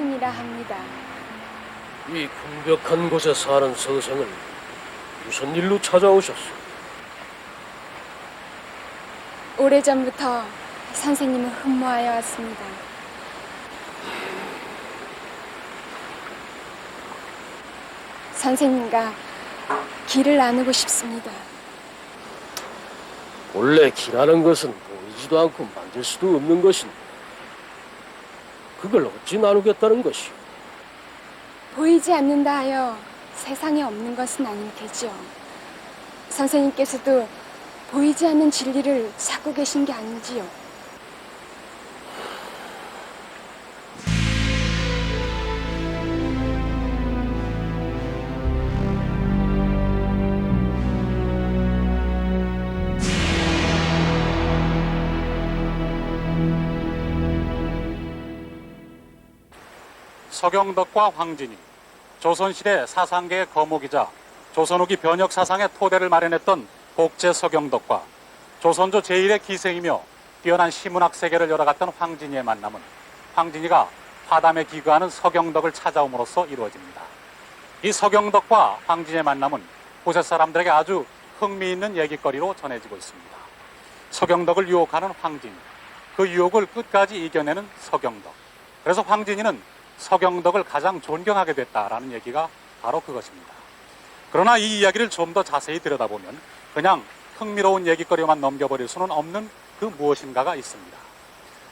황진이라 합니다. 이 궁벽한 곳에 사는 서생을 무슨 일로 찾아오셨소? 오래전부터 선생님을 흠모하여 왔습니다. 선생님과 길을 나누고 싶습니다. 본래 길하는 것은 보이지도 않고 만질 수도 없는 것인데 그걸 어찌 나누겠다는 것이오? 보이지 않는다 하여 세상에 없는 것은 아닐 테지요. 선생님께서도 보이지 않는 진리를 찾고 계신 게 아닌지요. 서경덕과 황진이, 조선시대 사상계의 거목이자 조선 후기 변혁 사상의 토대를 마련했던 복제 서경덕과 조선조 제1의 기생이며 뛰어난 시문학 세계를 열어갔던 황진이의 만남은 황진이가 화담에 기거하는 서경덕을 찾아옴으로써 이루어집니다. 이 서경덕과 황진이의 만남은 고세 사람들에게 아주 흥미있는 얘기거리로 전해지고 있습니다. 서경덕을 유혹하는 황진이, 그 유혹을 끝까지 이겨내는 서경덕. 그래서 황진이는 서경덕을 가장 존경하게 됐다라는 얘기가 바로 그것입니다. 그러나 이 이야기를 좀 더 자세히 들여다보면 그냥 흥미로운 얘기거리만 넘겨버릴 수는 없는 그 무엇인가가 있습니다.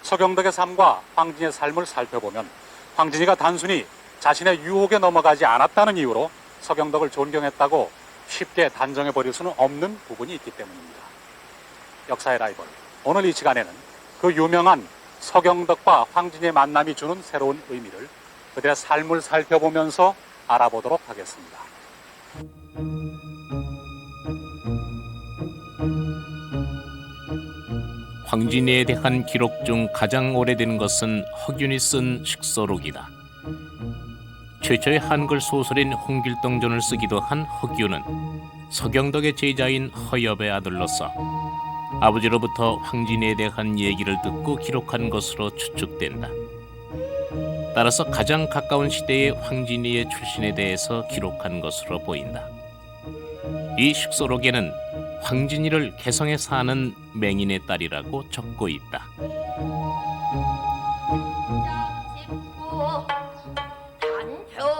서경덕의 삶과 황진이의 삶을 살펴보면 황진이가 단순히 자신의 유혹에 넘어가지 않았다는 이유로 서경덕을 존경했다고 쉽게 단정해버릴 수는 없는 부분이 있기 때문입니다. 역사의 라이벌, 오늘 이 시간에는 그 유명한 서경덕과 황진이의 만남이 주는 새로운 의미를 그들의 삶을 살펴보면서 알아보도록 하겠습니다. 황진이에 대한 기록 중 가장 오래된 것은 허균이 쓴 식소록이다. 최초의 한글 소설인 홍길동전을 쓰기도 한 허균은 서경덕의 제자인 허엽의 아들로서 아버지로부터 황진이에 대한 얘기를 듣고 기록한 것으로 추측된다. 따라서 가장 가까운 시대의 황진이의 출신에 대해서 기록한 것으로 보인다. 이 식소록에는 황진이를 개성에 사는 맹인의 딸이라고 적고 있다.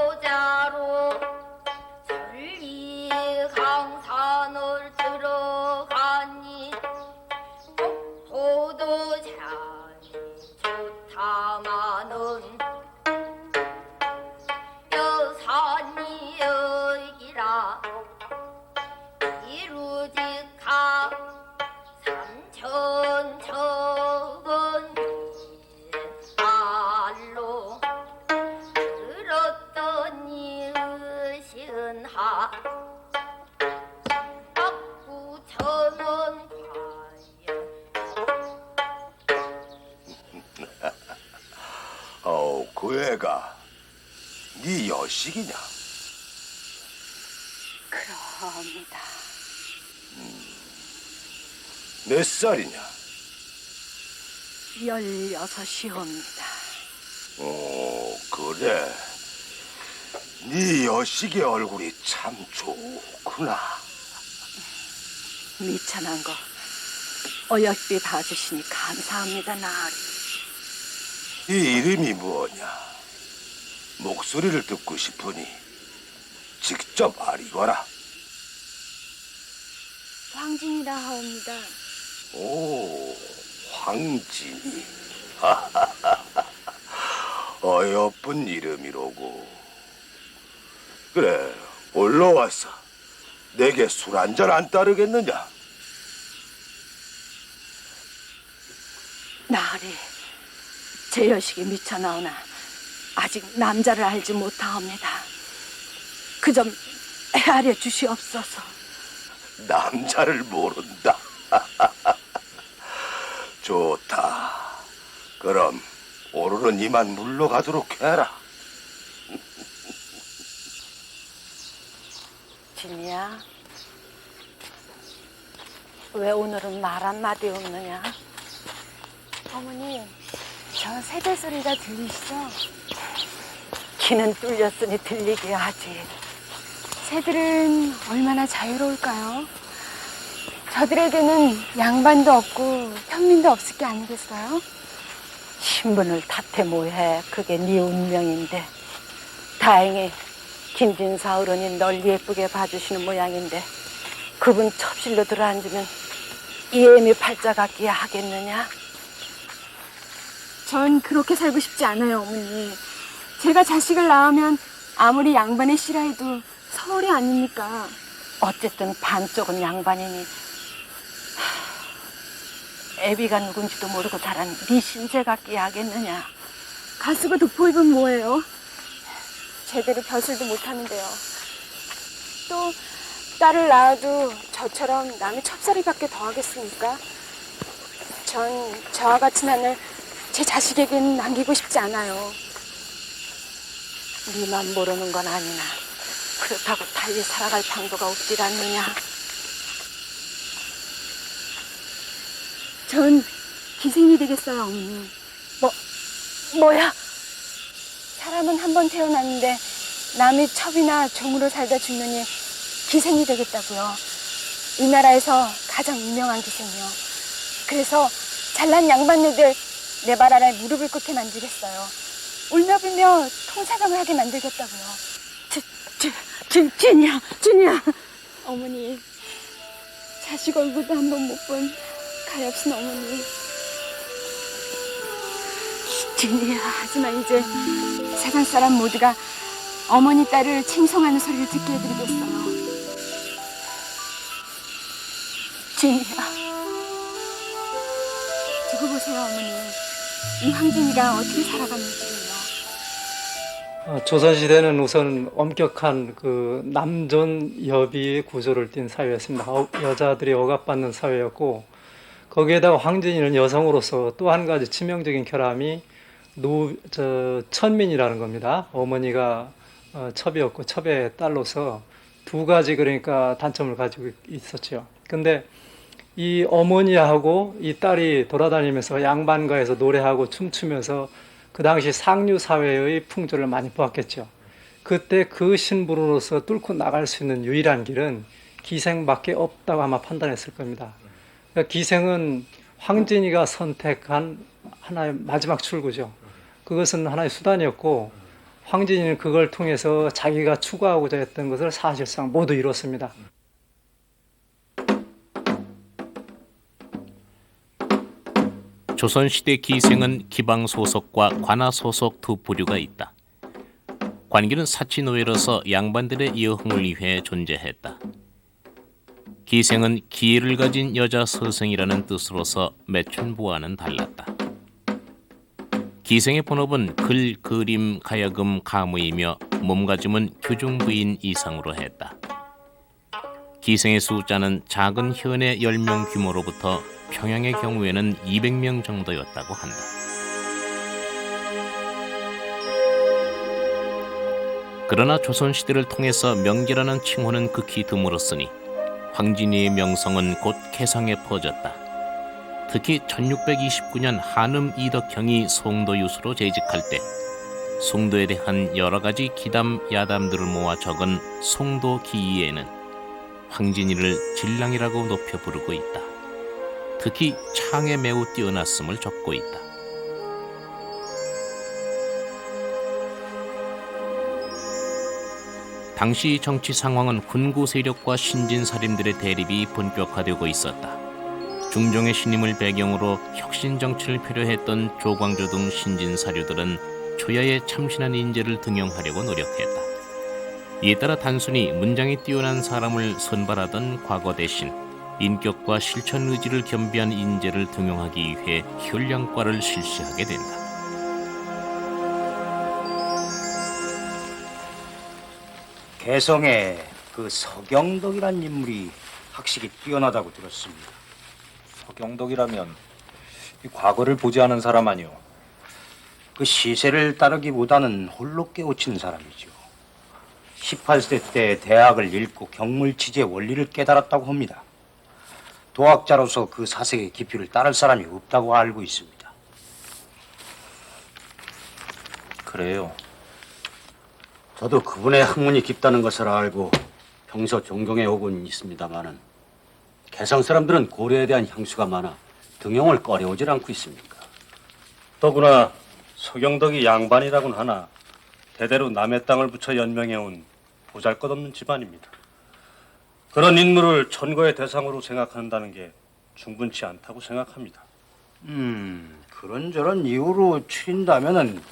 단표자로 천리강산을 들어가니 독도자니 좋다마는 여산이 여기라 이루직하 삼천적은 말로 들었더니 의신하 박구천원 과연 그 애가 네 여식이냐? 그러합니다. 몇 살이냐? 16이옵니다. 그래. 네 여식의 얼굴이 참 좋구나. 미천한 거 어여삐 봐주시니 감사합니다, 나으리. 네 이름이 뭐냐? 목소리를 듣고 싶으니 직접 말이거라. 황진이라 하옵니다. 오, 황진이. 어여쁜 이름이로고. 그래, 올라와서 내게 술 한잔 안 따르겠느냐? 나으리, 제 여식이 미쳐나오나 아직 남자를 알지 못하옵니다. 그 점 헤아려 주시옵소서. 남자를 모른다. 좋다. 그럼 오늘은 이만 물러가도록 해라. 진이야, 왜 오늘은 말 한마디 없느냐? 어머니, 저 새들 소리가 들리시죠? 귀는 뚫렸으니 들리게 하지. 새들은 얼마나 자유로울까요? 저들에게는 양반도 없고 현민도 없을 게 아니겠어요? 신분을 탓해 뭐해. 그게 네 운명인데. 다행히 김진사 어른이 널 예쁘게 봐주시는 모양인데 그분 첩실로 들어앉으면 이애미 팔자 같기에 하겠느냐? 전 그렇게 살고 싶지 않아요, 어머니. 제가 자식을 낳으면 아무리 양반의 씨라해도 서울이 아닙니까? 어쨌든 반쪽은 양반이니 애비가 누군지도 모르고 자란 네 신세 같기에 하겠느냐? 가수고 돋보이면 뭐예요? 제대로 벼슬도 못하는데요. 또 딸을 낳아도 저처럼 남의 첩살이밖에 더 하겠습니까? 전 저와 같은 하늘 제 자식에겐 남기고 싶지 않아요. 네만 모르는 건 아니나 그렇다고 달리 살아갈 방도가 없질 않느냐? 전 기생이 되겠어요, 어머니. 뭐야? 사람은 한 번 태어났는데 남의 첩이나 종으로 살다 죽느니 기생이 되겠다고요. 이 나라에서 가장 유명한 기생이요. 그래서 잘난 양반네들 내 발 아래 무릎을 꿇게 만들겠어요. 울며불며 통사경을 하게 만들겠다고요. 준이야. 어머니, 자식 얼굴도 한 번 못 본 가엾은 어머니. 준이야. 하지만 이제 세상 사람 모두가 어머니 딸을 칭송하는 소리를 듣게 해드리겠어요. 준이야. 두고 보세요, 어머니. 이 황진이가 어떻게 살아가는지를요. 조선시대는 우선 엄격한 그 남존 여비 구조를 띈 사회였습니다. 여자들이 억압받는 사회였고, 거기에다가 황진이는 여성으로서 또 한 가지 치명적인 결함이 천민이라는 겁니다. 어머니가 첩이었고 첩의 딸로서 두 가지 그러니까 단점을 가지고 있었죠. 근데 이 어머니하고 이 딸이 돌아다니면서 양반가에서 노래하고 춤추면서 그 당시 상류 사회의 풍조를 많이 보았겠죠. 그때 그 신부로서 뚫고 나갈 수 있는 유일한 길은 기생밖에 없다고 아마 판단했을 겁니다. 그러니까 기생은 황진이가 선택한 하나의 마지막 출구죠. 그것은 하나의 수단이었고 황진이는 그걸 통해서 자기가 추구하고자 했던 것을 사실상 모두 이뤘습니다. 조선시대 기생은 기방소속과 관아소속 두 부류가 있다. 관기는 사치노예로서 양반들의 여흥을 위해 존재했다. 기생은 기회를 가진 여자 서성이라는 뜻으로서 매춘부와는 달랐다. 기생의 본업은 글, 그림, 가야금, 가무이며 몸가짐은 규중부인 이상으로 했다. 기생의 숫자는 작은 현의 10명 규모로부터 평양의 경우에는 200명 정도였다고 한다. 그러나 조선시대를 통해서 명계라는 칭호는 극히 드물었으니 황진이의 명성은 곧 개성에 퍼졌다. 특히 1629년 한음 이덕형이 송도 유수로 재직할 때 송도에 대한 여러 가지 기담, 야담들을 모아 적은 송도 기의에는 황진이를 진랑이라고 높여 부르고 있다. 특히 창에 매우 뛰어났음을 적고 있다. 당시 정치 상황은 군구 세력과 신진사림들의 대립이 본격화되고 있었다. 중종의 신임을 배경으로 혁신 정치를 표류했던 조광조 등 신진사류들은 초야에 참신한 인재를 등용하려고 노력했다. 이에 따라 단순히 문장이 뛰어난 사람을 선발하던 과거 대신 인격과 실천 의지를 겸비한 인재를 등용하기 위해 훈련과를 실시하게 된다. 개성에 그 서경덕이란 인물이 학식이 뛰어나다고 들었습니다. 서경덕이라면 이 과거를 보지 않은 사람 아니오? 그 시세를 따르기보다는 홀로 깨우친 사람이죠. 18세 때 대학을 읽고 경물치지의 원리를 깨달았다고 합니다. 도학자로서 그 사색의 깊이를 따를 사람이 없다고 알고 있습니다. 그래요. 저도 그분의 학문이 깊다는 것을 알고 평소 존경해 오곤 있습니다마는 개성 사람들은 고려에 대한 향수가 많아 등용을 꺼려오질 않고 있습니까? 더구나 서경덕이 양반이라고는 하나 대대로 남의 땅을 붙여 연명해온 보잘것없는 집안입니다. 그런 인물을 천거의 대상으로 생각한다는 게 충분치 않다고 생각합니다. 그런저런 이유로 추린다면은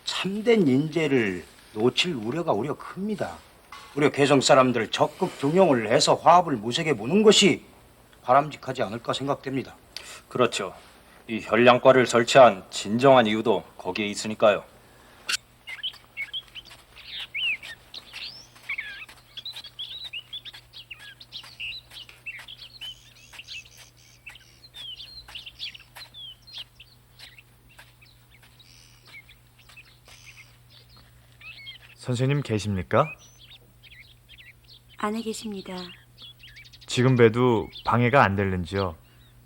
참된 인재를 놓칠 우려가 오히려 큽니다. 우리 개성 사람들 적극 등용을 해서 화합을 모색해 보는 것이 바람직하지 않을까 생각됩니다. 그렇죠. 이 현량과를 설치한 진정한 이유도 거기에 있으니까요. 선생님 계십니까? 안에 계십니다. 지금 봬도 방해가 안 될는지요?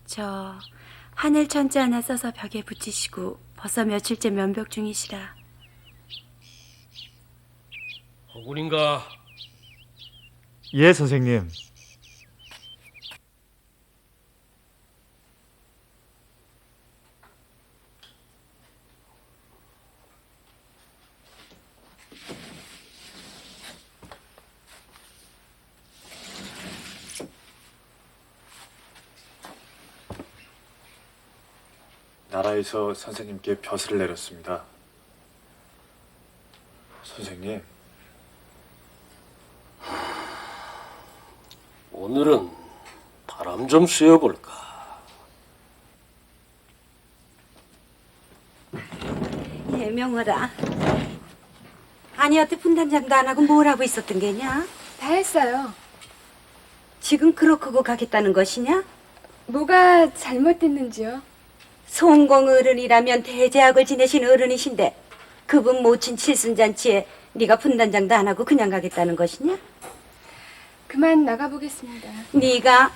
저 하늘 천지 하나 써서 벽에 붙이시고 벌써 며칠째 면벽 중이시라. 허군인가? 예, 선생님. 나라에서 선생님께 벼슬을 내렸습니다. 선생님, 오늘은 바람 좀 쐬어볼까? 예, 명월아. 아니, 어때 분단장도 안 하고 뭘 하고 있었던 게냐? 다 했어요. 지금 그렇고 가겠다는 것이냐? 뭐가 잘못됐는지요? 송공 어른이라면 대제학을 지내신 어른이신데 그분 모친 칠순잔치에 네가 분단장도 안 하고 그냥 가겠다는 것이냐? 그만 나가보겠습니다. 네가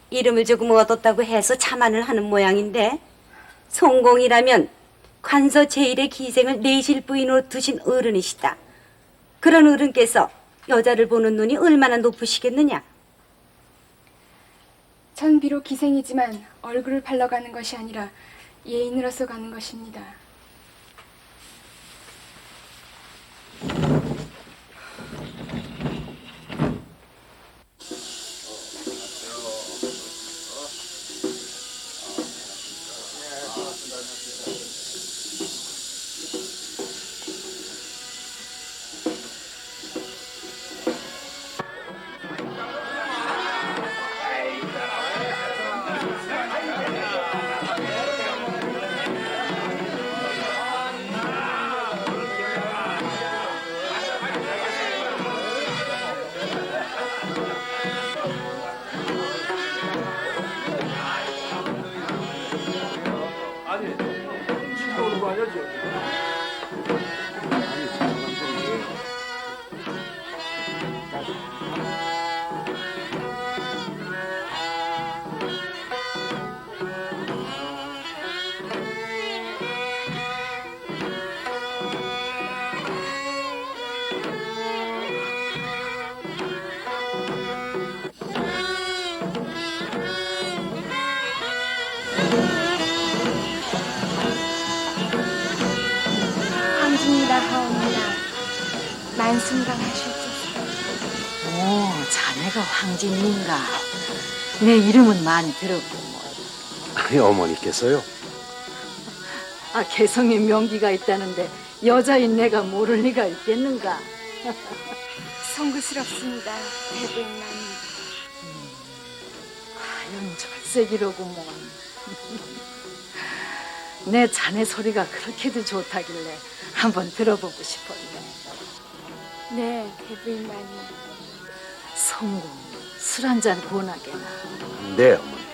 이름을 조금 얻었다고 해서 자만을 하는 모양인데 송공이라면 관서 제1의 기생을 내실 부인으로 두신 어른이시다. 그런 어른께서 여자를 보는 눈이 얼마나 높으시겠느냐? 전 비록 기생이지만 얼굴을 팔러 가는 것이 아니라 예인으로서 가는 것입니다. 황진이라 하옵니다. 만순강하시옵소서. 오, 자네가 황진인가? 내 이름은 많이 들었구먼. 아니, 어머니께서요? 아, 개성에 명기가 있다는데 여자인 내가 모를 리가 있겠는가? 송구스럽습니다. 대부인마님. 과연 절세기로구먼. 내 자네 소리가 그렇게도 좋다길래 한번 들어보고 싶었네. 네, 대부인마님. 성공, 술 한잔 권하게나. 네, 어머니.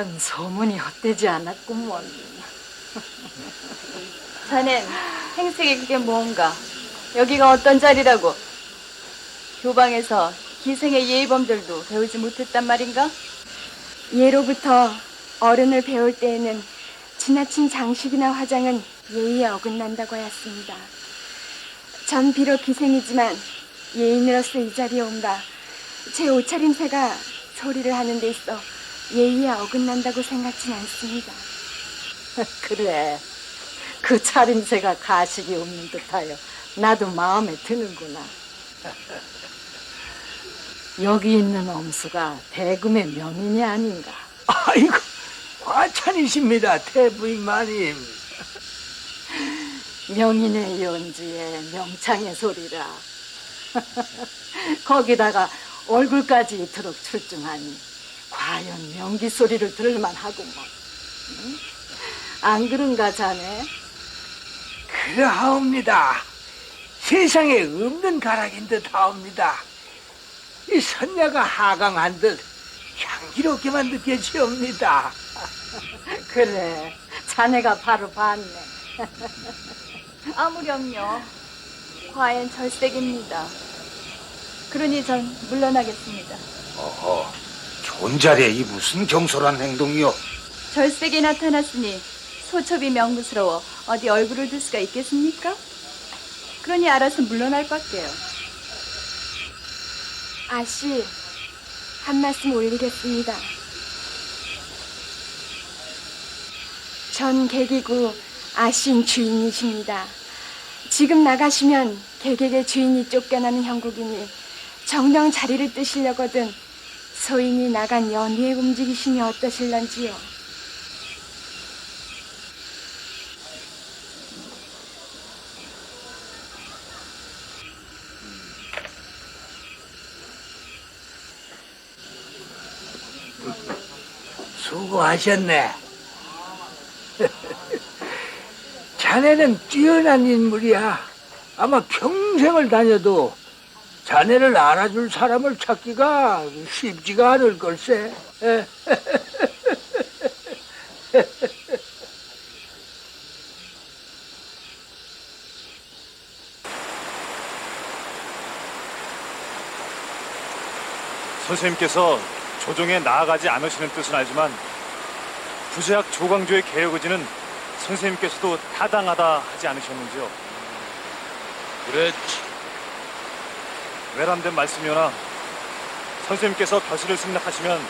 하여간 소문이 헛되지 않았구먼. 자넨 행색이 그게 뭔가? 여기가 어떤 자리라고? 교방에서 기생의 예의범들도 배우지 못했단 말인가? 예로부터 어른을 배울 때에는 지나친 장식이나 화장은 예의에 어긋난다고 하였습니다. 전 비록 기생이지만 예인으로서 이 자리에 온다. 제 옷차림새가 소리를 하는 데 있어 예의에 어긋난다고 생각진 않습니다. 그래, 그 차림새가 가식이 없는 듯하여 나도 마음에 드는구나. 여기 있는 엄수가 대금의 명인이 아닌가? 아이고, 과찬이십니다, 태부인 마님. 명인의 연주에 명창의 소리라. 거기다가 얼굴까지 이토록 출중하니 과연 명기 소리를 들을만 하구먼. 응? 안 그런가 자네? 그러하옵니다. 세상에 없는 가락인 듯 하옵니다. 이 선녀가 하강한 듯 향기롭게만 느껴지옵니다. 그래, 자네가 바로 봤네. 아무렴요. 과연 절색입니다. 그러니 전 물러나겠습니다. 어허, 존잘해 이 무슨 경솔한 행동이요? 절색이 나타났으니 소첩이 명부스러워 어디 얼굴을 들 수가 있겠습니까? 그러니 알아서 물러날 밖에요. 아씨, 한 말씀 올리겠습니다. 전 개기구 아신 주인이십니다. 지금 나가시면 개객의 주인이 쫓겨나는 형국이니 정령 자리를 뜨시려거든 소인이 나간 연희에 움직이시니 어떠실런지요? 수고하셨네. 자네는 뛰어난 인물이야. 아마 평생을 다녀도 자네를 알아줄 사람을 찾기가 쉽지가 않을 걸세. 선생님께서 조정에 나아가지 않으시는 뜻은 알지만 부제학 조광조의 개혁 의지는 선생님께서도 타당하다 하지 않으셨는지요? 그랬지. 외람된 말씀이오나 선생님께서 결실을 승낙하시면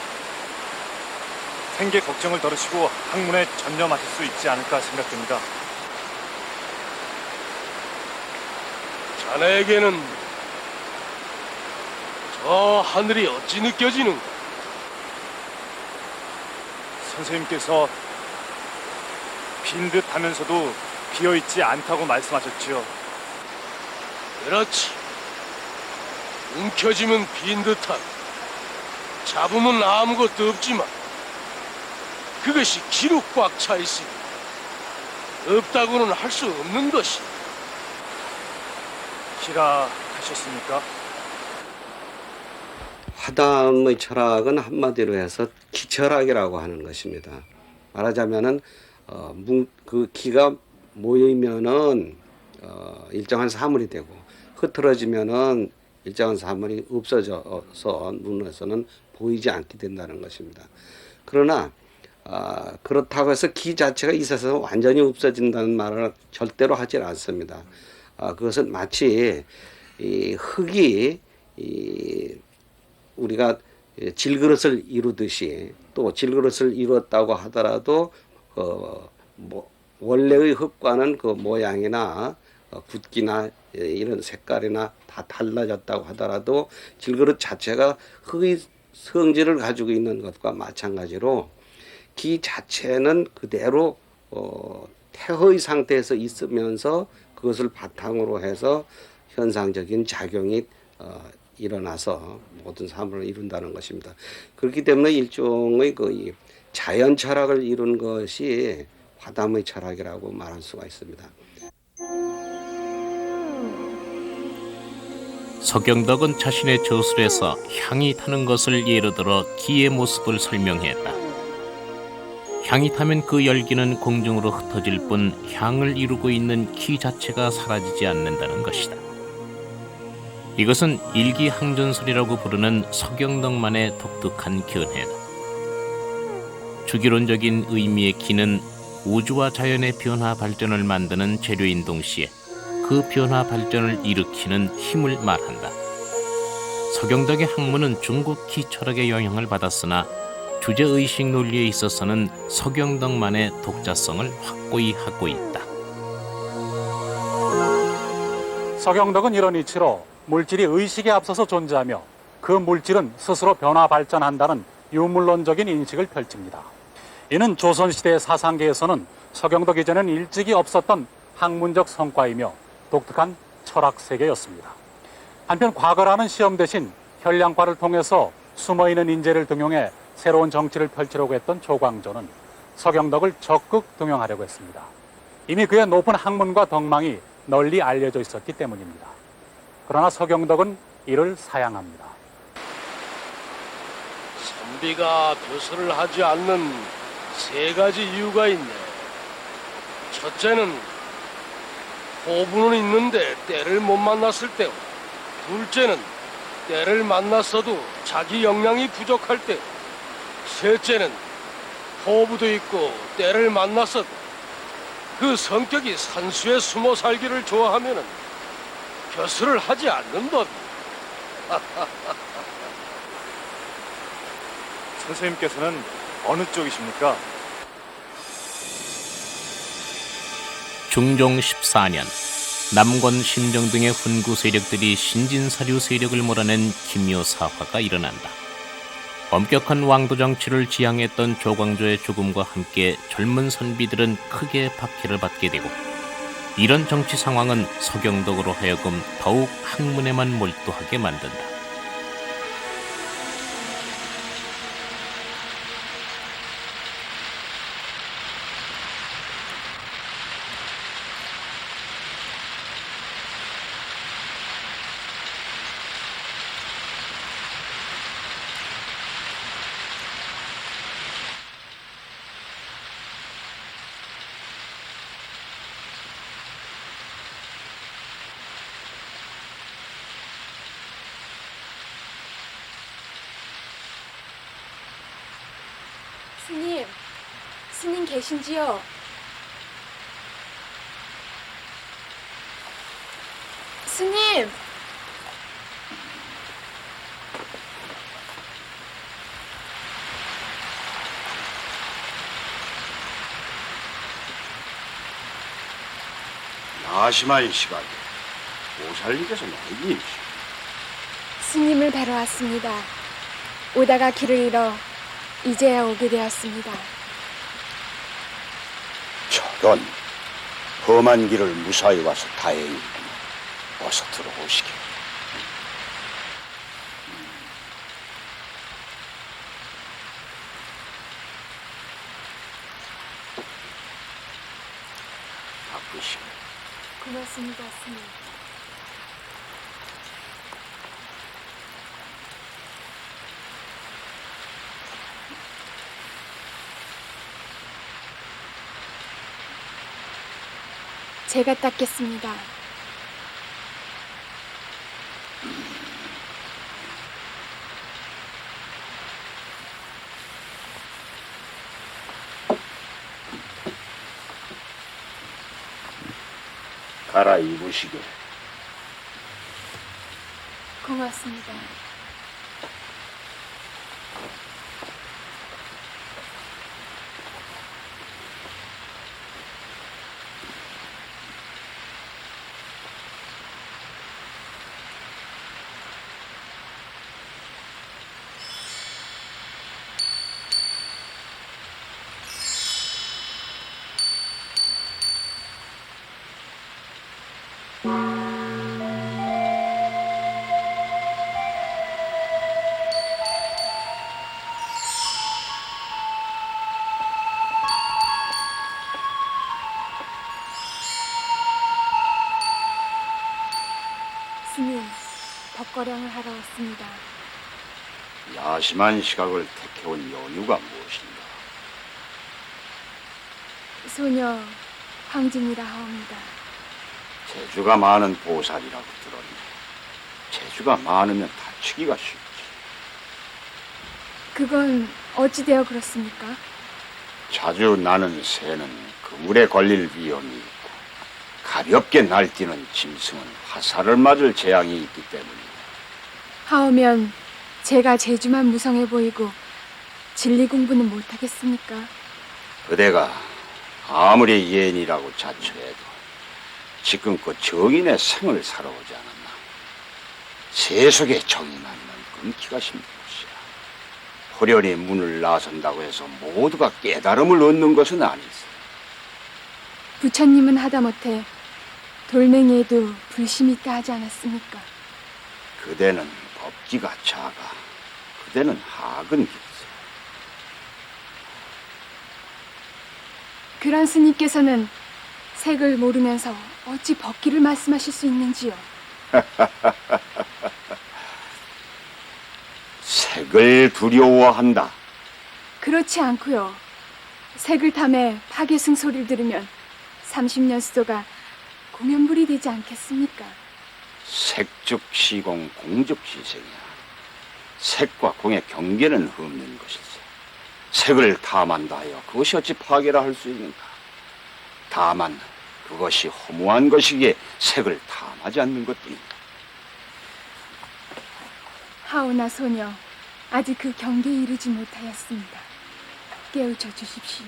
생계 걱정을 덜으시고 학문에 전념하실 수 있지 않을까 생각됩니다. 자네에게는 저 하늘이 어찌 느껴지는가? 선생님께서 빈 듯 하면서도 비어있지 않다고 말씀하셨지요. 그렇지. 움켜쥐면 빈 듯하고 잡으면 아무것도 없지만 그것이 기록 꽉 차 있으니 없다고는 할 수 없는 것이. 기라 하셨습니까? 화담의 철학은 한마디로 해서 기철학이라고 하는 것입니다. 말하자면은 그 기가 모이면은 일정한 사물이 되고 흐트러지면은 일정한 사물이 없어져서 눈에서는 보이지 않게 된다는 것입니다. 그러나 그렇다고 해서 기 자체가 있어서 완전히 없어진다는 말을 절대로 하지 않습니다. 그것은 마치 이 흙이 우리가 질그릇을 이루듯이 또 질그릇을 이루었다고 하더라도 원래의 흙과는 그 모양이나 굵기나 이런 색깔이나 다 달라졌다고 하더라도 질그릇 자체가 흙의 성질을 가지고 있는 것과 마찬가지로 기 자체는 그대로 태허의 상태에서 있으면서 그것을 바탕으로 해서 현상적인 작용이 일어나서 모든 사물을 이룬다는 것입니다. 그렇기 때문에 일종의 그 자연 철학을 이룬 것이 화담의 철학이라고 말할 수가 있습니다. 서경덕은 자신의 저술에서 향이 타는 것을 예로 들어 기의 모습을 설명했다. 향이 타면 그 열기는 공중으로 흩어질 뿐 향을 이루고 있는 키 자체가 사라지지 않는다는 것이다. 이것은 일기항전설이라고 부르는 서경덕만의 독특한 견해다. 주기론적인 의미의 기는 우주와 자연의 변화 발전을 만드는 재료인 동시에 그 변화 발전을 일으키는 힘을 말한다. 서경덕의 학문은 중국 기 철학의 영향을 받았으나 주제의식 논리에 있어서는 서경덕만의 독자성을 확고히 하고 있다. 서경덕은 이런 이치로 물질이 의식에 앞서서 존재하며 그 물질은 스스로 변화 발전한다는 유물론적인 인식을 펼칩니다. 이는 조선시대 사상계에서는 서경덕 이전엔 일찍이 없었던 학문적 성과이며 독특한 철학세계였습니다. 한편 과거라는 시험 대신 현량과를 통해서 숨어있는 인재를 등용해 새로운 정치를 펼치려고 했던 조광조는 서경덕을 적극 등용하려고 했습니다. 이미 그의 높은 학문과 덕망이 널리 알려져 있었기 때문입니다. 그러나 서경덕은 이를 사양합니다. 선비가 벼슬을 하지 않는 세 가지 이유가 있네. 첫째는 호부는 있는데 때를 못 만났을 때고, 둘째는 때를 만났어도 자기 역량이 부족할 때, 셋째는 호부도 있고 때를 만났어도 그 성격이 산수에 숨어 살기를 좋아하면은 벼슬을 하지 않는 법. 선생님께서는 어느 쪽이십니까? 중종 14년 남권 심정 등의 훈구 세력들이 신진사류 세력을 몰아낸 김묘사화가 일어난다. 엄격한 왕도 정치를 지향했던 조광조의 죽음과 함께 젊은 선비들은 크게 박해를 받게 되고, 이런 정치 상황은 서경덕으로 하여금 더욱 학문에만 몰두하게 만든다. 스님 계신지요? 스님! 야심한 시간에 보살님께서 나이니 스님을 뵈러 왔습니다. 오다가 길을 잃어 이제야 오게 되었습니다. 저런 험한 길을 무사히 와서 다행이구나. 어서 들어오시게. 바쁘시네. 고맙습니다, 스님. 제가 닦겠습니다. 갈아입으시게. 고맙습니다. 스님, 덕거령을 하러 왔습니다. 야심한 시각을 택해온 연유가 무엇인가? 소녀 황진이라 하옵니다. 재주가 많은 보살이라고 들었네. 재주가 많으면 다치기가 쉽지. 그건 어찌되어 그렇습니까? 자주 나는 새는 그물에 걸릴 위험이 있고 가볍게 날뛰는 짐승은 화살을 맞을 재앙이 있기 때문이다. 하오면 제가 재주만 무성해 보이고 진리 공부는 못하겠습니까? 그대가 아무리 예인이라고 자처해도 지금껏 정인의 생을 살아오지 않았나. 세속의 정인하면 끊기가 힘든 것이야. 호련히 문을 나선다고 해서 모두가 깨달음을 얻는 것은 아니지. 부처님은 하다못해 돌멩이에도 불심이 있다 하지 않았습니까? 그대는 법기가 작아. 그대는 학은 깊어. 그런 스님께서는 색을 모르면서 어찌 법기를 말씀하실 수 있는지요? 색을 두려워한다. 그렇지 않고요. 색을 탐해 파괴승 소리를 들으면 30년 수도가 공연불이 되지 않겠습니까? 색즉 시공, 공즉 시생이야. 색과 공의 경계는 없는 것이지. 색을 탐한다 하여 그것이 어찌 파괴라 할 수 있는가? 다만 그것이 허무한 것이기에 색을 탐하지 않는 것뿐이다. 하오나 소녀, 아직 그 경계에 이르지 못하였습니다. 깨우쳐 주십시오.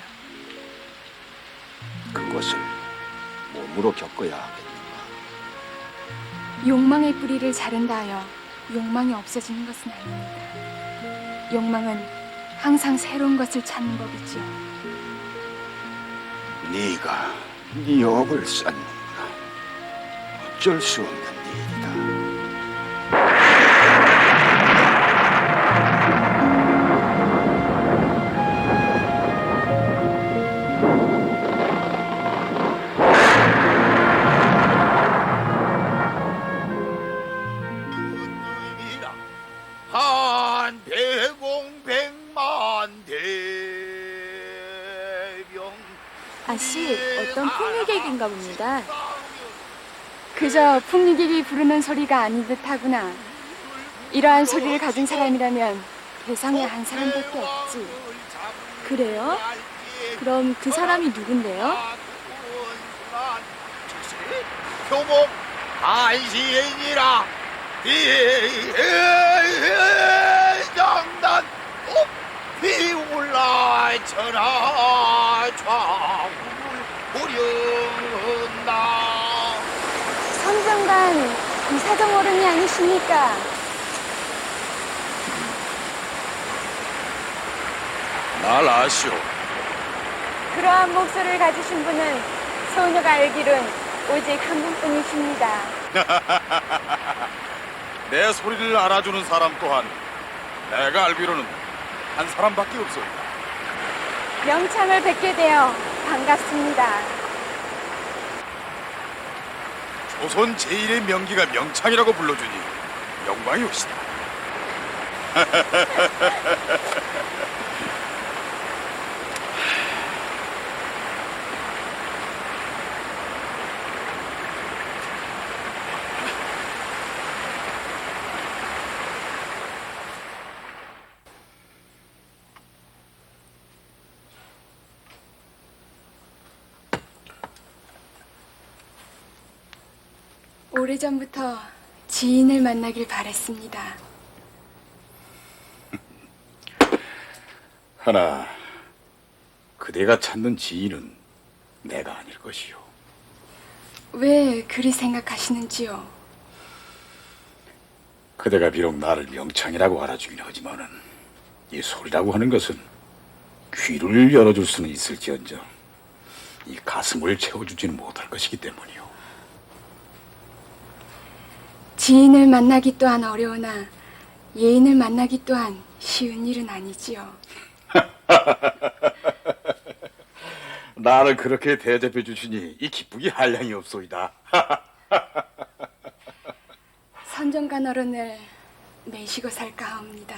그것을 몸으로 겪어야 하겠는가? 욕망의 뿌리를 자른다 하여 욕망이 없어지는 것은 아닙니다. 욕망은 항상 새로운 것을 찾는 법이지요. 네가 네 업을 쌓는구나. 어쩔 수 없는 일이다. 아씨, 어떤 풍류객인가 봅니다. 그저 풍류객이 부르는 소리가 아닌 듯하구나. 이러한 소리를 가진 사람이라면 세상에 한 사람밖에 없지. 그래요? 그럼 그 사람이 누군데요? 교목 안시인이라 장단 비올라 천하 좌우를 부른다. 선정관 이사정 어른이 아니십니까? 날 아시오. 그러한 목소리를 가지신 분은 소녀가 알기론 오직 한 분뿐이십니다. 내 소리를 알아주는 사람 또한 내가 알기로는 한 사람밖에 없소이다. 명창을 뵙게 되어 반갑습니다. 조선 제1의 명기가 명창이라고 불러주니 영광이 옵시다. 오래전부터 지인을 만나길 바랬습니다. 하나, 그대가 찾는 지인은 내가 아닐 것이요. 왜 그리 생각하시는지요? 그대가 비록 나를 명창이라고 알아주긴 하지만은 이 소리라고 하는 것은 귀를 열어줄 수는 있을지언정 이 가슴을 채워주지는 못할 것이기 때문이요. 지인을 만나기 또한 어려우나 예인을 만나기 또한 쉬운 일은 아니지요. 나를 그렇게 대접해 주시니 이 기쁘기 한량이 없소이다. 선정관 어른을 매시고 살까 합니다.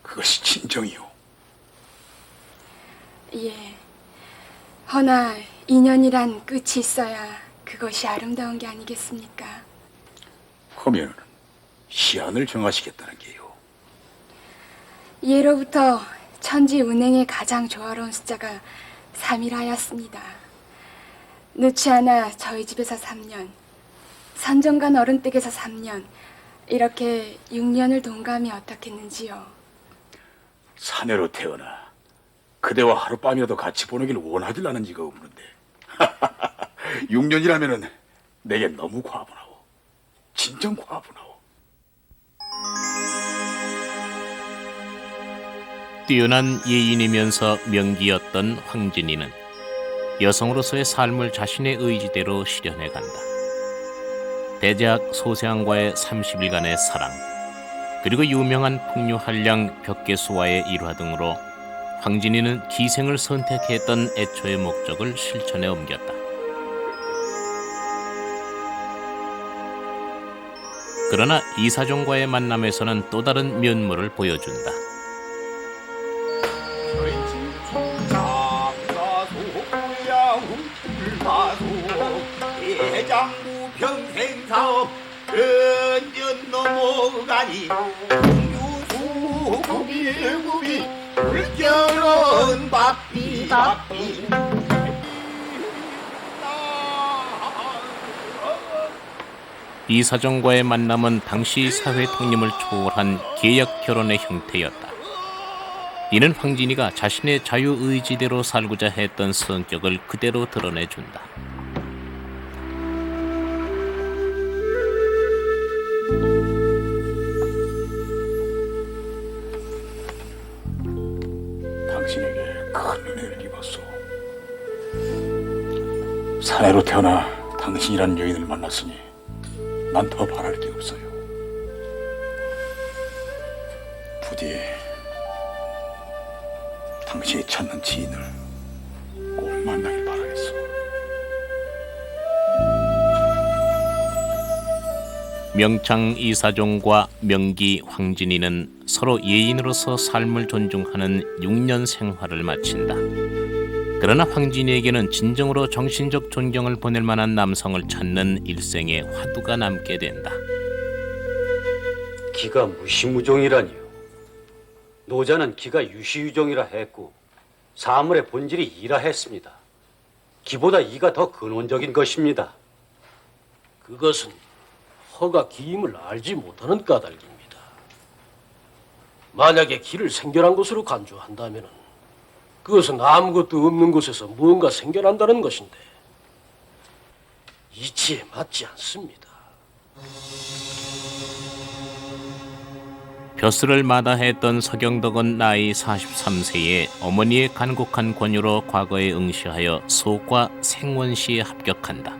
그것이 진정이요. 예. 허나 인연이란 끝이 있어야 그것이 아름다운 게 아니겠습니까? 하면 시한을 정하시겠다는 게요. 예로부터 천지 운행의 가장 조화로운 숫자가 3이라였습니다. 늦지 않아 저희 집에서 3년, 선정관 어른 댁에서 3년, 이렇게 6년을 동감이 어떻겠는지요. 사내로 태어나 그대와 하룻밤이라도 같이 보내길 원하질 않은 지가 없는데 6년이라면은 내게 너무 과분하오. 진정 과분하오. 뛰어난 예인이면서 명기였던 황진이는 여성으로서의 삶을 자신의 의지대로 실현해간다. 대작 소세왕과의 30일간의 사랑, 그리고 유명한 풍류한량 벽계수와의 일화 등으로 황진이는 기생을 선택했던 애초의 목적을 실천에 옮겼다. 그러나 이사종과의 만남에서는 또 다른 면모를 보여준다. 대장부 평생사업 은전 넘어가니 유수 구비구비 불결은 바삐 이사종과의 만남은 당시 사회 통념을 초월한 계약 결혼의 형태였다. 이는 황진이가 자신의 자유의지대로 살고자 했던 성격을 그대로 드러내준다. 당신에게 큰 은혜를 입었소. 사내로 태어나 당신이란 여인을 만났으니 난 더 바랄 게 없어요. 부디 당신이 찾는 지인을 꼭 만나길 바라겠소. 명창 이사종과 명기 황진이는 서로 예인으로서 삶을 존중하는 6년 생활을 마친다. 그러나 황진이에게는 진정으로 정신적 존경을 보낼 만한 남성을 찾는 일생의 화두가 남게 된다. 기가 무시무종이라니요. 노자는 기가 유시유종이라 했고 사물의 본질이 이라 했습니다. 기보다 이가 더 근원적인 것입니다. 그것은 허가 기임을 알지 못하는 까닭입니다. 만약에 기를 생겨난 곳으로 간주한다면 그것은 아무것도 없는 곳에서 무언가 생겨난다는 것인데 이치에 맞지 않습니다. 벼슬을 마다했던 서경덕은 나이 43세에 어머니의 간곡한 권유로 과거에 응시하여 소과 생원시에 합격한다.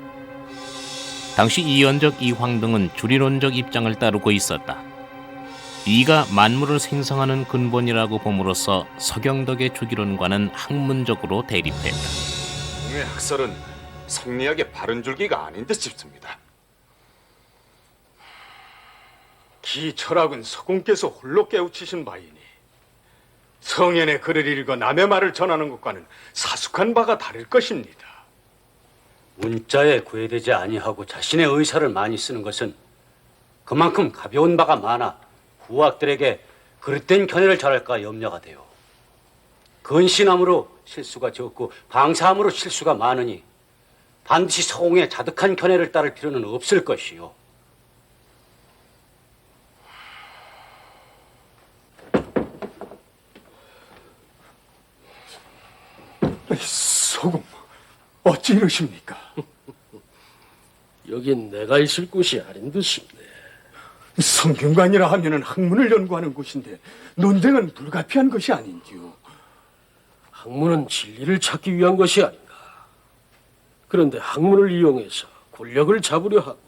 당시 이연적 이황 등은 주리론적 입장을 따르고 있었다. 이가 만물을 생성하는 근본이라고 봄으로써 서경덕의 주기론과는 학문적으로 대립했다. 공의 학설은 성리학의 바른 줄기가 아닌 듯 싶습니다. 기 철학은 서공께서 홀로 깨우치신 바이니 성현의 글을 읽어 남의 말을 전하는 것과는 사숙한 바가 다를 것입니다. 문자에 구애되지 아니하고 자신의 의사를 많이 쓰는 것은 그만큼 가벼운 바가 많아 후학들에게 그릇된 견해를 잘할까 염려가 돼요. 근신함으로 실수가 적고 방사함으로 실수가 많으니 반드시 서공의 자득한 견해를 따를 필요는 없을 것이요. 서공, 어찌 이러십니까? 여긴 내가 있을 곳이 아닌 듯습니다. 성균관이라 하면은 학문을 연구하는 곳인데 논쟁은 불가피한 것이 아닌지요. 학문은 진리를 찾기 위한 것이 아닌가. 그런데 학문을 이용해서 권력을 잡으려 하고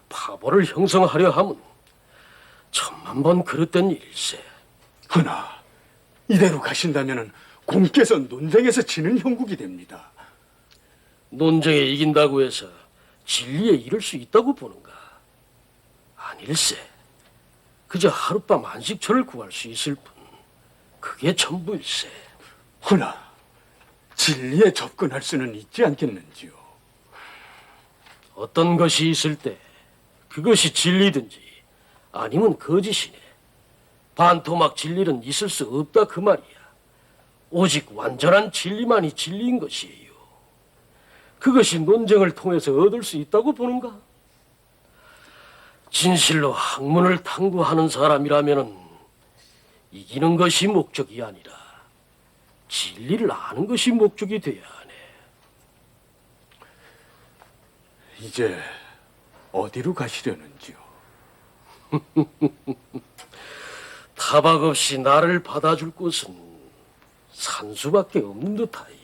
파벌을 형성하려 함은 천만 번 그릇된 일세. 그러나 이대로 가신다면은 공께서 논쟁에서 지는 형국이 됩니다. 논쟁에 이긴다고 해서 진리에 이를 수 있다고 보는가? 아닐세. 그저 하룻밤 안식처를 구할 수 있을 뿐. 그게 전부일세. 허나 진리에 접근할 수는 있지 않겠는지요? 어떤 것이 있을 때 그것이 진리든지 아니면 거짓이네. 반토막 진리는 있을 수 없다 그 말이야. 오직 완전한 진리만이 진리인 것이에요. 그것이 논쟁을 통해서 얻을 수 있다고 보는가? 진실로 학문을 탐구하는 사람이라면 이기는 것이 목적이 아니라 진리를 아는 것이 목적이 돼야 하네. 이제 어디로 가시려는지요? 타박 없이 나를 받아줄 곳은 산수밖에 없는 듯하이.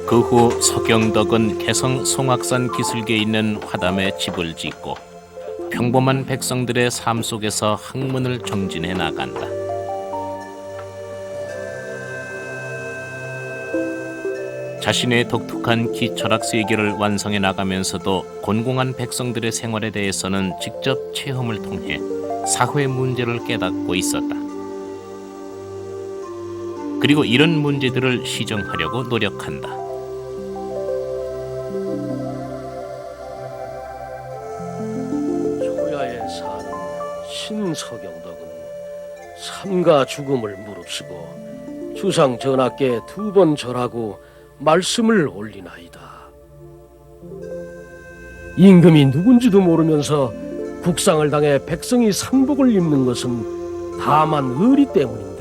그 후 서경덕은 개성 송악산 기슭에 있는 화담에 집을 짓고 평범한 백성들의 삶 속에서 학문을 정진해 나간다. 자신의 독특한 기철학 세계를 완성해 나가면서도 곤궁한 백성들의 생활에 대해서는 직접 체험을 통해 사회 문제를 깨닫고 있었다. 그리고 이런 문제들을 시정하려고 노력한다. 초야에 사는 신서경덕은 삶과 죽음을 무릅쓰고 주상 전하께 2번 절하고 말씀을 올리나이다. 임금이 누군지도 모르면서 국상을 당해 백성이 상복을 입는 것은 다만 의리 때문인데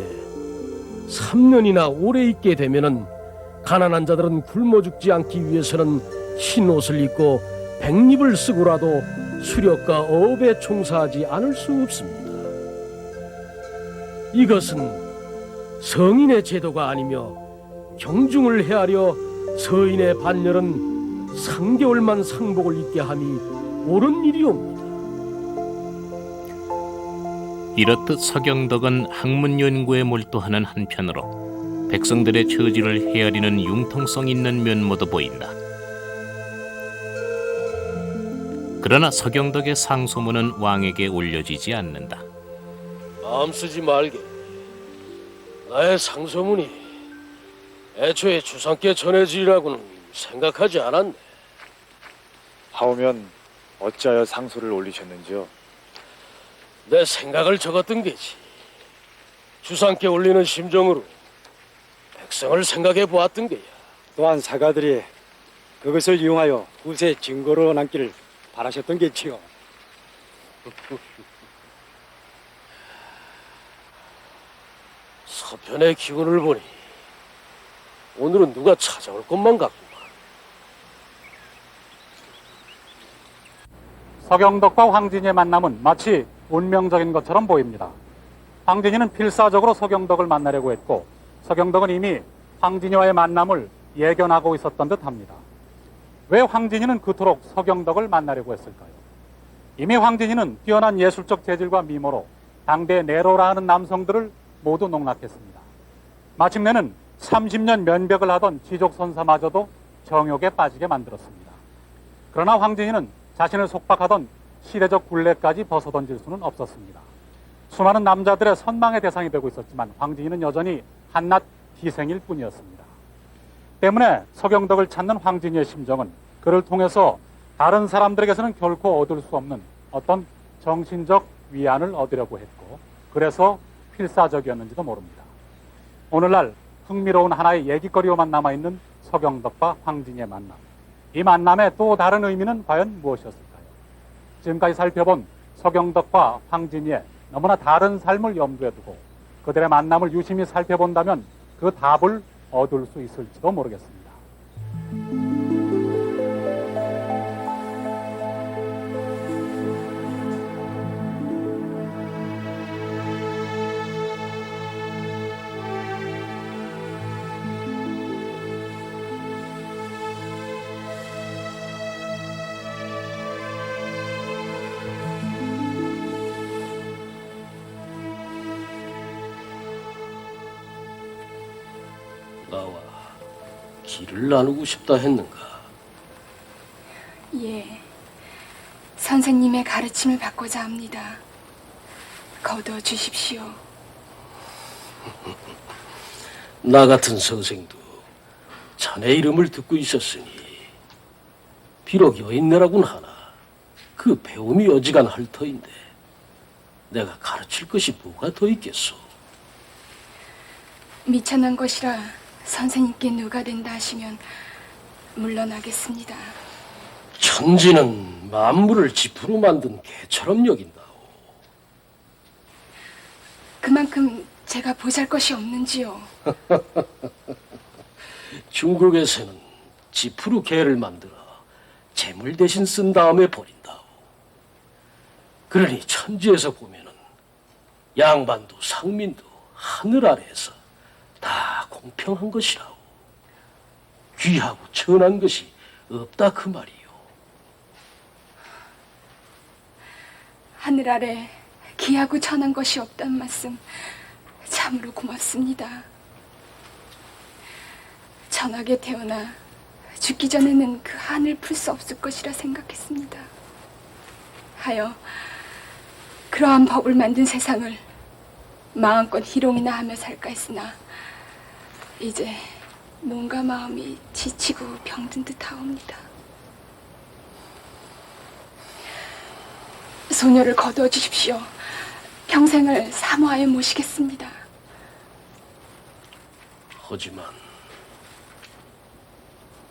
3년이나 오래 있게 되면은 가난한 자들은 굶어 죽지 않기 위해서는 흰 옷을 입고 백립을 쓰고라도 수렵과 어업에 종사하지 않을 수 없습니다. 이것은 성인의 제도가 아니며 경중을 헤아려 서인의 반열은 3개월만 상복을 입게 함이 옳은 일이옵니다. 이렇듯 서경덕은 학문 연구에 몰두하는 한편으로 백성들의 처지를 헤아리는 융통성 있는 면모도 보인다. 그러나 서경덕의 상소문은 왕에게 올려지지 않는다. 마음 쓰지 말게. 나의 상소문이 애초에 주상께 전해지리라고는 생각하지 않았네. 하오면 어찌하여 상소를 올리셨는지요? 내 생각을 적었던 게지. 주상께 올리는 심정으로 백성을 생각해 보았던 게야. 또한 사가들이 그것을 이용하여 후세 증거로 남기를 바라셨던 게지요. 서편의 기운을 보니 오늘은 누가 찾아올 것만 같구만. 서경덕과 황진이의 만남은 마치 운명적인 것처럼 보입니다. 황진이는 필사적으로 서경덕을 만나려고 했고 서경덕은 이미 황진이와의 만남을 예견하고 있었던 듯합니다. 왜 황진이는 그토록 서경덕을 만나려고 했을까요? 이미 황진이는 뛰어난 예술적 재질과 미모로 당대 네로라 하는 남성들을 모두 농락했습니다. 마침내는 30년 면벽을 하던 지족선사마저도 정욕에 빠지게 만들었습니다. 그러나 황진이는 자신을 속박하던 시대적 굴레까지 벗어던질 수는 없었습니다. 수많은 남자들의 선망의 대상이 되고 있었지만 황진이는 여전히 한낱 희생일 뿐이었습니다. 때문에 서경덕을 찾는 황진이의 심정은 그를 통해서 다른 사람들에게서는 결코 얻을 수 없는 어떤 정신적 위안을 얻으려고 했고 그래서 필사적이었는지도 모릅니다. 오늘날 흥미로운 하나의 얘기거리로만 남아있는 서경덕과 황진이의 만남. 이 만남의 또 다른 의미는 과연 무엇이었을까요? 지금까지 살펴본 서경덕과 황진이의 너무나 다른 삶을 염두에 두고 그들의 만남을 유심히 살펴본다면 그 답을 얻을 수 있을지도 모르겠습니다. 나와 길을 나누고 싶다 했는가? 예, 선생님의 가르침을 받고자 합니다. 거두어 주십시오. 나 같은 선생도 자네 이름을 듣고 있었으니 비록 여인네라고는 하나 그 배움이 어지간할 터인데 내가 가르칠 것이 뭐가 더 있겠소? 미천한 것이라 선생님께 누가 된다 하시면 물러나겠습니다. 천지는 만물을 지푸로 만든 개처럼 여긴다오. 그만큼 제가 보잘것이 없는지요. 중국에서는 지푸로 개를 만들어 재물 대신 쓴 다음에 버린다오. 그러니 천지에서 보면은 양반도 상민도 하늘 아래에서 다 공평한 것이라오. 귀하고 천한 것이 없다 그 말이요. 하늘 아래 귀하고 천한 것이 없단 말씀 참으로 고맙습니다. 천하게 태어나 죽기 전에는 그 한을 풀 수 없을 것이라 생각했습니다. 하여 그러한 법을 만든 세상을 마음껏 희롱이나 하며 살까 했으나 이제 몸과 마음이 지치고 병든 듯하옵니다. 소녀를 거두어 주십시오. 평생을 사모하여 모시겠습니다. 하지만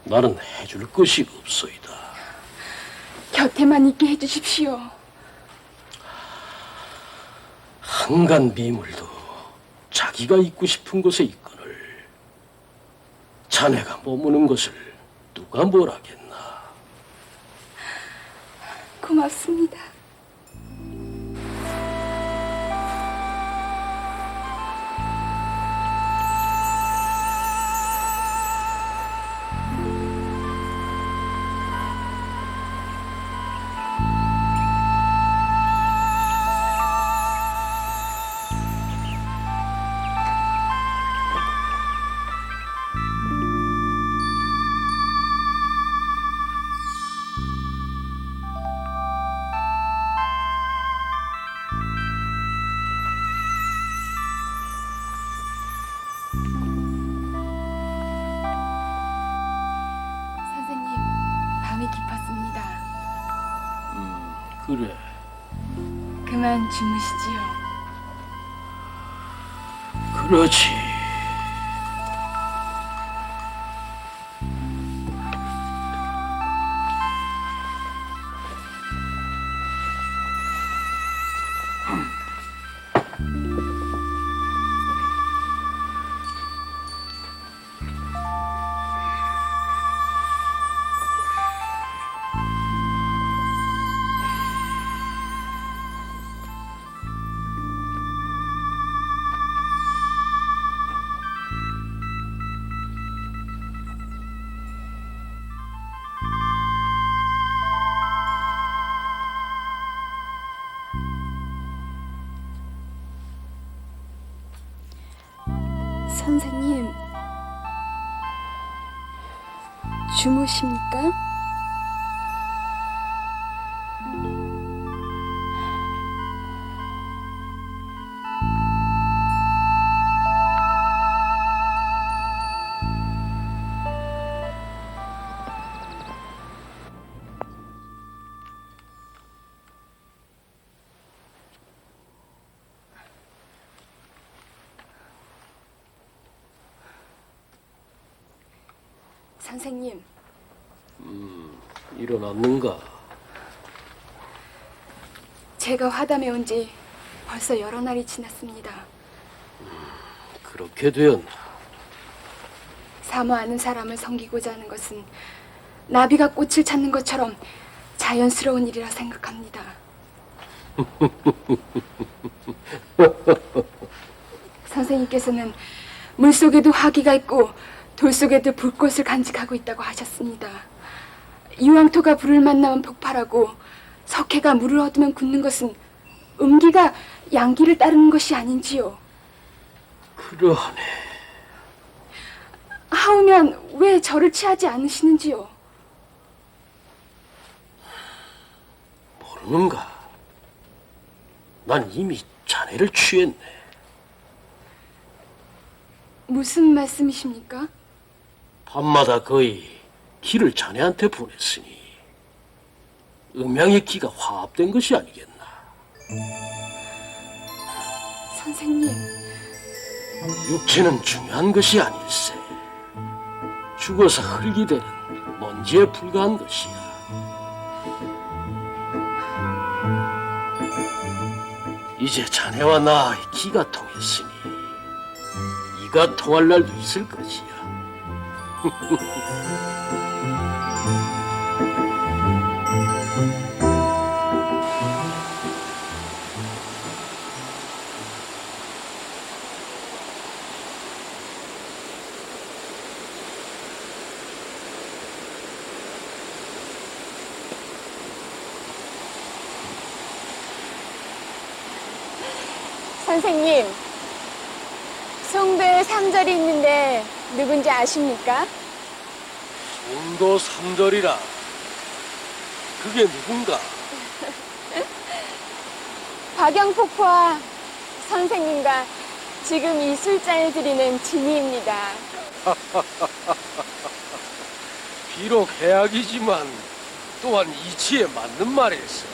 나는 해줄 것이 없소이다. 곁에만 있게 해주십시오. 한간 미물도 자기가 있고 싶은 곳에 있거늘 자네가 머무는 것을 누가 뭐라겠나. 고맙습니다. 선생님, 밤이 깊었습니다. 그래. 그만 주무시지요. 그렇지. 선생님, 주무십니까? 선생님, 일어났는가? 제가 화담에 온 지 벌써 여러 날이 지났습니다. 그렇게 되었나? 사모하는 사람을 섬기고자 하는 것은 나비가 꽃을 찾는 것처럼 자연스러운 일이라 생각합니다. 선생님께서는 물속에도 화기가 있고 돌 속에도 불꽃을 간직하고 있다고 하셨습니다. 유황토가 불을 만나면 폭발하고 석회가 물을 얻으면 굳는 것은 음기가 양기를 따르는 것이 아닌지요. 그러하네. 하오면 왜 저를 취하지 않으시는지요? 모르는가? 난 이미 자네를 취했네. 무슨 말씀이십니까? 밤마다 거의 기를 자네한테 보냈으니 음양의 기가 화합된 것이 아니겠나? 선생님, 육체는 중요한 것이 아닐세. 죽어서 흙이 되는 먼지에 불과한 것이야. 이제 자네와 나의 기가 통했으니 이가 통할 날도 있을 것이야. 선생님, 송도에 삼절이 있는데 누군지 아십니까? 송도 삼절이라. 그게 누군가? 박영폭포와 선생님과 지금 이 술잔을 드리는 진이입니다. 비록 해악이지만 또한 이치에 맞는 말일세.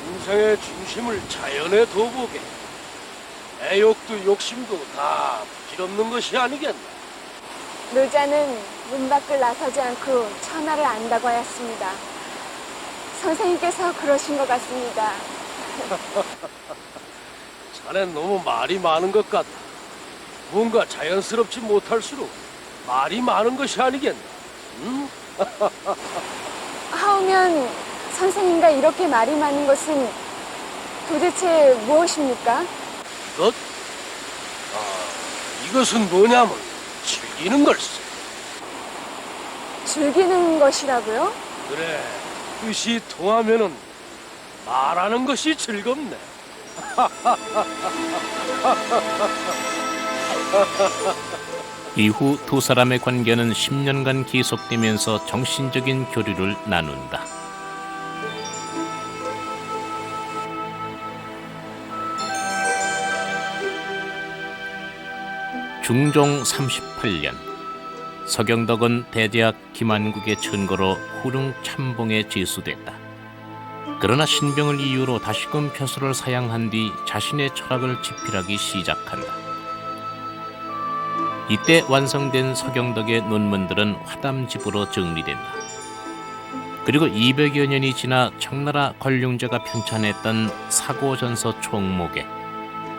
인생의 중심을 자연에 둬보게. 애욕도 욕심도 다 부질없는 것이 아니겠나? 노자는 문 밖을 나서지 않고 천하를 안다고 하였습니다. 선생님께서 그러신 것 같습니다. 자넨 너무 말이 많은 것 같다. 뭔가 자연스럽지 못할수록 말이 많은 것이 아니겠나? 응? 하오면 선생님과 이렇게 말이 많은 것은 도대체 무엇입니까? 이것? 이것은 뭐냐면 즐기는 걸세. 즐기는 것이라고요? 그래, 뜻이 통하면은 말하는 것이 즐겁네. 이후 두 사람의 관계는 10년간 계속되면서 정신적인 교류를 나눈다. 중종 38년, 서경덕은 대제학 김한국의 천거로 후릉 참봉에 제수됐다. 그러나 신병을 이유로 다시금 표소를 사양한 뒤 자신의 철학을 집필하기 시작한다. 이때 완성된 서경덕의 논문들은 화담집으로 정리된다. 그리고 200여 년이 지나 청나라 관룡제가 편찬했던 사고전서 총목에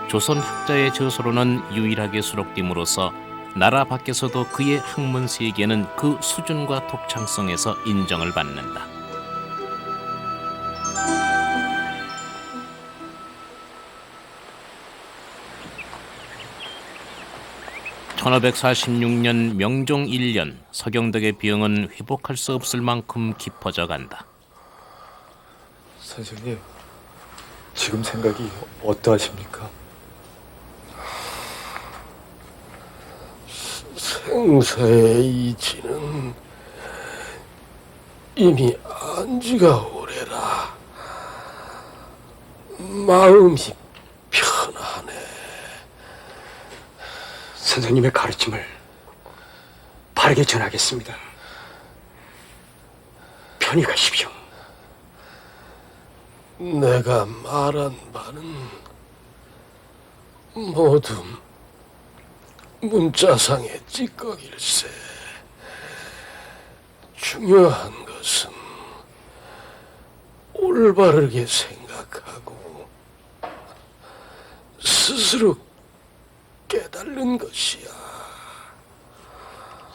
조선 학자의 저서로는 유일하게 수록됨으로써 나라 밖에서도 그의 학문 세계는 그 수준과 독창성에서 인정을 받는다. (1546년) 명종 1년 서경덕의 병은 회복할 수 없을 만큼 깊어져 간다. 선생님, 지금 생각이 어떠하십니까? 생사의 이치는 이미 안지가 오래라. 마음이 편하네. 선생님의 가르침을 바르게 전하겠습니다. 편히 가십시오. 내가 말한 바는 모두 문자상의 찌꺼기일세. 중요한 것은 올바르게 생각하고 스스로 깨달는 것이야.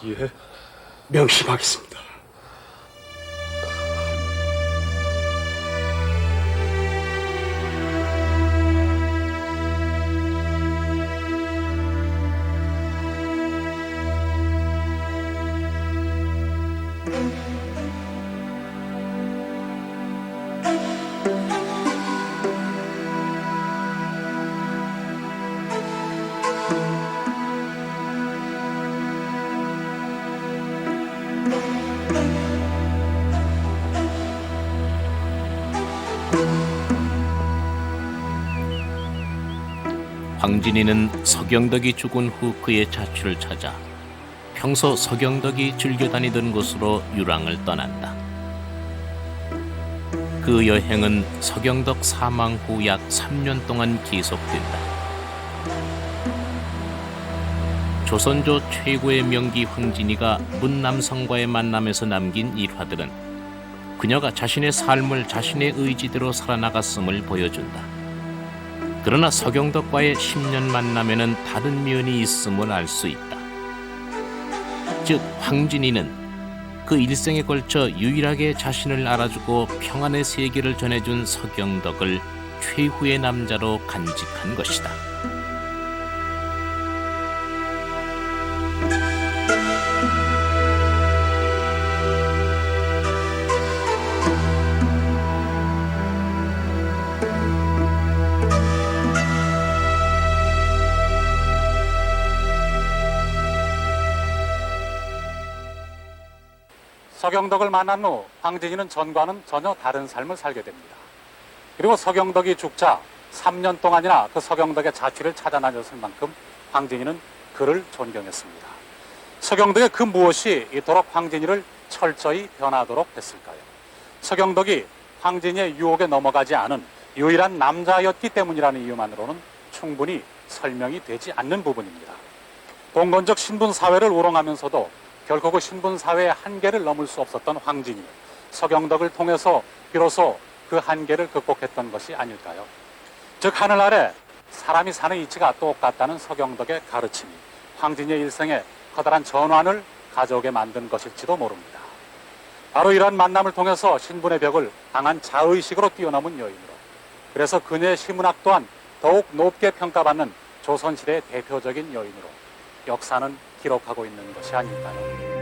예, 명심하겠습니다. 황진이는 서경덕이 죽은 후 그의 자취를 찾아 평소 서경덕이 즐겨 다니던 곳으로 유랑을 떠난다. 그 여행은 서경덕 사망 후 약 3년 동안 계속된다. 조선조 최고의 명기 황진이가 문남성과의 만남에서 남긴 일화들은 그녀가 자신의 삶을 자신의 의지대로 살아나갔음을 보여준다. 그러나 서경덕과의 10년 만남에는 다른 면이 있음을 알 수 있다. 즉 황진이는 그 일생에 걸쳐 유일하게 자신을 알아주고 평안의 세계를 전해준 서경덕을 최후의 남자로 간직한 것이다. 서경덕을 만난 후 황진이는 전과는 전혀 다른 삶을 살게 됩니다. 그리고 서경덕이 죽자 3년 동안이나 그 서경덕의 자취를 찾아 다녔을 만큼 황진이는 그를 존경했습니다. 서경덕의 그 무엇이 이토록 황진이를 철저히 변하도록 했을까요? 서경덕이 황진이의 유혹에 넘어가지 않은 유일한 남자였기 때문이라는 이유만으로는 충분히 설명이 되지 않는 부분입니다. 봉건적 신분사회를 우롱하면서도 결코 그 신분사회의 한계를 넘을 수 없었던 황진이 서경덕을 통해서 비로소 그 한계를 극복했던 것이 아닐까요? 즉 하늘 아래 사람이 사는 이치가 똑같다는 서경덕의 가르침이 황진이의 일생에 커다란 전환을 가져오게 만든 것일지도 모릅니다. 바로 이러한 만남을 통해서 신분의 벽을 강한 자의식으로 뛰어넘은 여인으로, 그래서 그녀의 시문학 또한 더욱 높게 평가받는 조선시대의 대표적인 여인으로 역사는 기록하고 있는 것이 아닐까요?